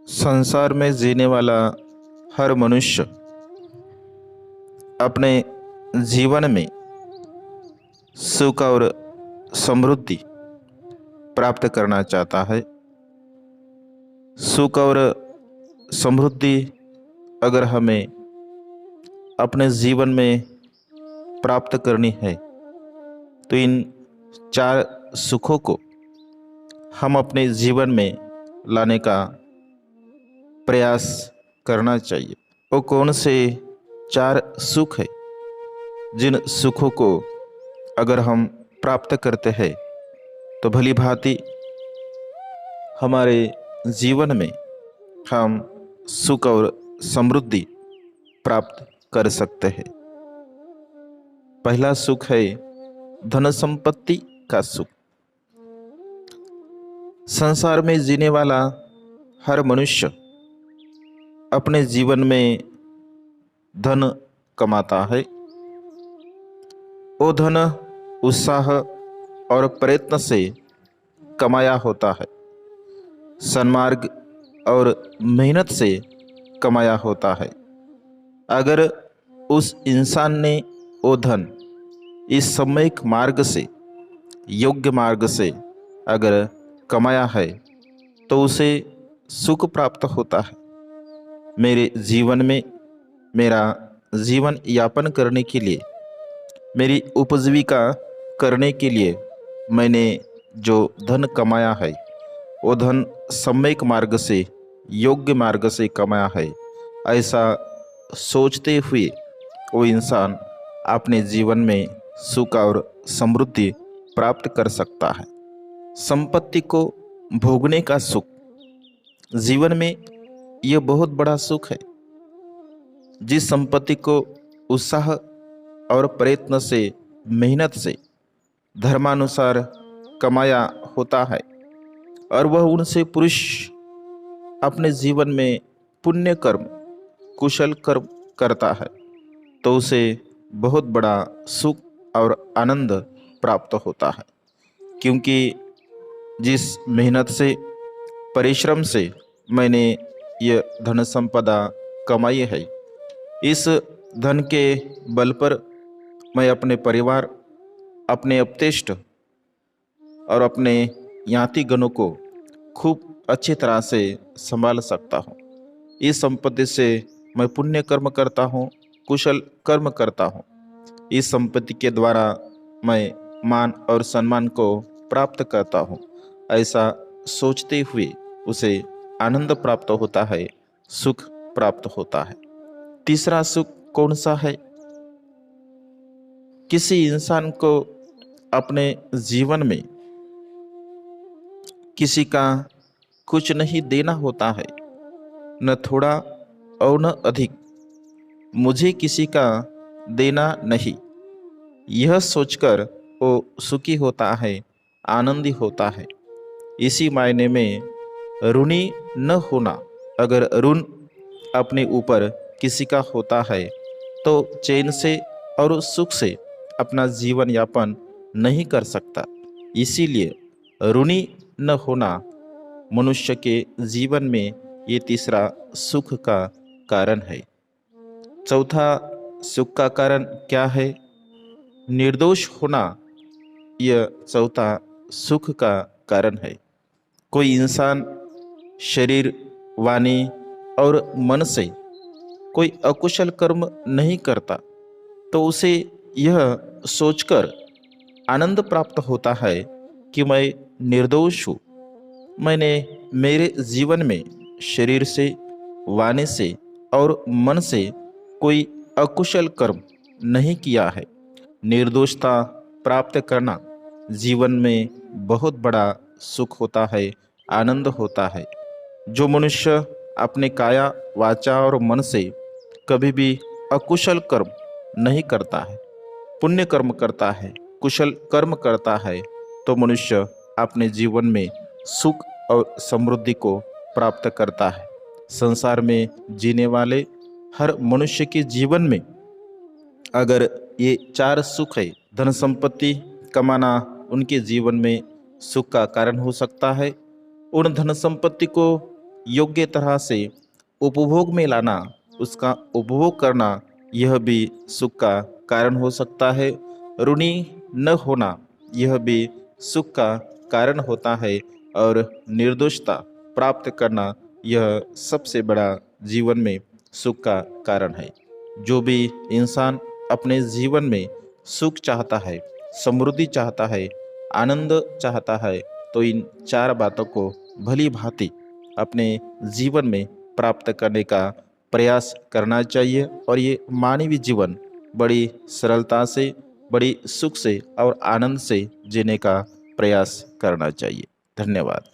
संसार में जीने वाला हर मनुष्य अपने जीवन में सुख और समृद्धि प्राप्त करना चाहता है। सुख और समृद्धि अगर हमें अपने जीवन में प्राप्त करनी है तो इन चार सुखों को हम अपने जीवन में लाने का प्रयास करना चाहिए। वो कौन से चार सुख है जिन सुखों को अगर हम प्राप्त करते हैं तो भली भांति हमारे जीवन में हम सुख और समृद्धि प्राप्त कर सकते हैं। पहला सुख है धन संपत्ति का सुख। संसार में जीने वाला हर मनुष्य अपने जीवन में धन कमाता है। वो धन उत्साह और प्रयत्न से कमाया होता है, सन्मार्ग और मेहनत से कमाया होता है। अगर उस इंसान ने वो धन इस सम्यक मार्ग से, योग्य मार्ग से अगर कमाया है तो उसे सुख प्राप्त होता है। मेरे जीवन में मेरा जीवन यापन करने के लिए, मेरी उपजीविका करने के लिए मैंने जो धन कमाया है वो धन सम्यक मार्ग से, योग्य मार्ग से कमाया है, ऐसा सोचते हुए वो इंसान अपने जीवन में सुख और समृद्धि प्राप्त कर सकता है। संपत्ति को भोगने का सुख जीवन में यह बहुत बड़ा सुख है। जिस संपत्ति को उत्साह और प्रयत्न से, मेहनत से, धर्मानुसार कमाया होता है और वह उनसे पुरुष अपने जीवन में पुण्य कर्म, कुशल कर्म करता है तो उसे बहुत बड़ा सुख और आनंद प्राप्त होता है। क्योंकि जिस मेहनत से, परिश्रम से मैंने यह धन संपदा कमाई है, इस धन के बल पर मैं अपने परिवार, अपने अपतेष्ट और अपने ज्ञातिगणों को खूब अच्छी तरह से संभाल सकता हूँ। इस संपत्ति से मैं पुण्य कर्म करता हूँ, कुशल कर्म करता हूँ। इस संपत्ति के द्वारा मैं मान और सम्मान को प्राप्त करता हूँ। ऐसा सोचते हुए उसे आनंद प्राप्त होता है, सुख प्राप्त होता है। तीसरा सुख कौन सा है? किसी इंसान को अपने जीवन में किसी का कुछ नहीं देना होता है, न थोड़ा और न अधिक। मुझे किसी का देना नहीं, यह सोचकर वो सुखी होता है, आनंदी होता है। इसी मायने में ऋणी न होना। अगर ऋण अपने ऊपर किसी का होता है तो चैन से और सुख से अपना जीवन यापन नहीं कर सकता। इसीलिए ऋणी न होना मनुष्य के जीवन में ये तीसरा सुख का कारण है। चौथा सुख का कारण क्या है? निर्दोष होना यह चौथा सुख का कारण है। कोई इंसान शरीर, वाणी और मन से कोई अकुशल कर्म नहीं करता तो उसे यह सोचकर आनंद प्राप्त होता है कि मैं निर्दोष हूँ। मैंने मेरे जीवन में शरीर से, वाणी से और मन से कोई अकुशल कर्म नहीं किया है। निर्दोषता प्राप्त करना जीवन में बहुत बड़ा सुख होता है, आनंद होता है। जो मनुष्य अपने काया, वाचा और मन से कभी भी अकुशल कर्म नहीं करता है, पुण्य कर्म करता है, कुशल कर्म करता है, तो मनुष्य अपने जीवन में सुख और समृद्धि को प्राप्त करता है। संसार में जीने वाले हर मनुष्य के जीवन में अगर ये चार सुख है, धन संपत्ति कमाना उनके जीवन में सुख का कारण हो सकता है। उन धन संपत्ति को योग्य तरह से उपभोग में लाना, उसका उपभोग करना, यह भी सुख का कारण हो सकता है। ऋणी न होना, यह भी सुख का कारण होता है। और निर्दोषता प्राप्त करना, यह सबसे बड़ा जीवन में सुख का कारण है। जो भी इंसान अपने जीवन में सुख चाहता है, समृद्धि चाहता है, आनंद चाहता है, तो इन 4 बातों को भली भांति अपने जीवन में प्राप्त करने का प्रयास करना चाहिए। और ये मानवीय जीवन बड़ी सरलता से, बड़ी सुख से और आनंद से जीने का प्रयास करना चाहिए। धन्यवाद।